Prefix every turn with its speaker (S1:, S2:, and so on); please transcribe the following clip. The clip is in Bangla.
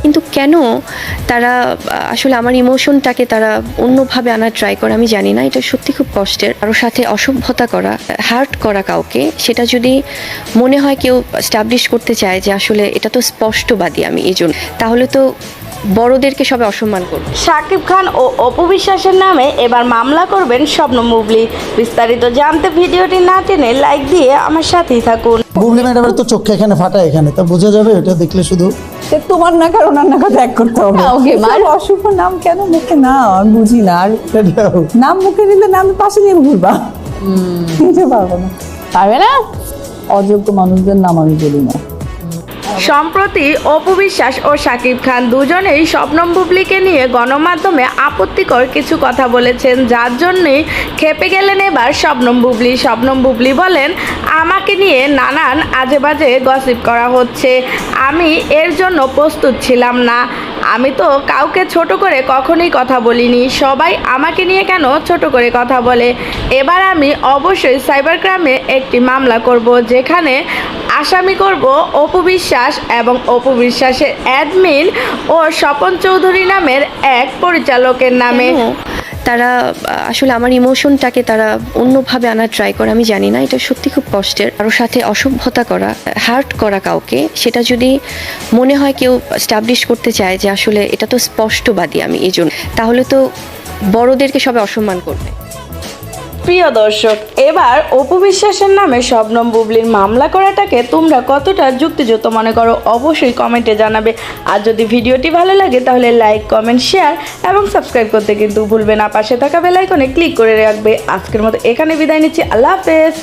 S1: কিন্তু কেন তারা আসলে আমার ইমোশনটাকে তারা অন্যভাবে আনার ট্রাই করে আমি জানি না। এটা সত্যি খুব কষ্টের। কারোর সাথে অসভ্যতা করা, হার্ট করা কাউকে, সেটা যদি মনে হয় কেউ স্টাবলিশ করতে চায় যে আসলে এটা তো স্পষ্টবাদী আমি এই জন্য, তাহলে তো বড়দেরকে সবাই অসম্মান করবে।
S2: শাকিব খান ও অপু বিশ্বাসের নামে এবার মামলা করবেন শবনম বুবলি। বিস্তারিত জানতে ভিডিওটি না টেনে লাইক দিয়ে আমার সাথেই থাকুন।
S3: বুবলি ম্যাডাম তো চোখে এখানে ফাটা, এখানে তো বোঝা যাবে এটা দেখলে শুধু।
S4: তোমার নাক আর ওনার নাকা ত্যাগ করতে হবে।
S5: ওকে
S4: আর অশুভ নাম কেন মুখে না আমি বুঝি না। আর নাম মুখে নিলে নাম পাশে নিয়ে ঘুরবা, নিতে পারবো না।
S5: পারবে না।
S4: অযোগ্য মানুষদের নাম আমি বলি না।
S2: সম্প্রতি অপু বিশ্বাস ও শাকিব খান দুজনেই শবনম বুবলিকে নিয়ে গণমাধ্যমে আপত্তিকর কিছু কথা বলেছেন, যার জন্যই খেপে গেলেন এবার শবনম বুবলি। শবনম বুবলি বলেন, আমাকে নিয়ে নানান আজেবাজে গসিপ করা হচ্ছে, আমি এর জন্য প্রস্তুত ছিলাম না। আমি তো কাউকে ছোট করে কখনোই কথা বলিনি, সবাই আমাকে নিয়ে কেন ছোট করে কথা বলে। এবার আমি অবশ্যই সাইবার ক্রাইমে একটি মামলা করব, যেখানে আসামি করব অপু বিশ্বাস এবং অপু বিশ্বাসের অ্যাডমিন ও স্বপন চৌধুরী নামের এক পরিচালকের নামে।
S1: তারা আসলে আমার ইমোশনটাকে তারা অন্যভাবে আনার ট্রাই করে আমি জানি না। এটা সত্যি খুব কষ্টের। কারোর সাথে অসভ্যতা করা, হার্ট করা কাউকে, সেটা যদি মনে হয় কেউ স্টাবলিশ করতে চায় যে আসলে এটা তো স্পষ্টবাদী আমি এই জন্য, তাহলে তো বড়দেরকে সবাই অসম্মান করবে।
S2: প্রিয় দর্শক, এবার অপু বিশ্বাসের নামে শবনম বুবলির মামলা করাটাকে তোমরা কতটা যুক্তিযুক্ত মনে করো অবশ্যই কমেন্টে জানাবে। আর যদি ভিডিওটি ভালো লাগে তাহলে লাইক, কমেন্ট, শেয়ার এবং সাবস্ক্রাইব করতে কিন্তু ভুলবে না। পাশে থাকা বেল আইকনে ক্লিক করে রাখবে। আজকের মতো এখানে বিদায় নিচ্ছি। আল্লাহ হাফেজ।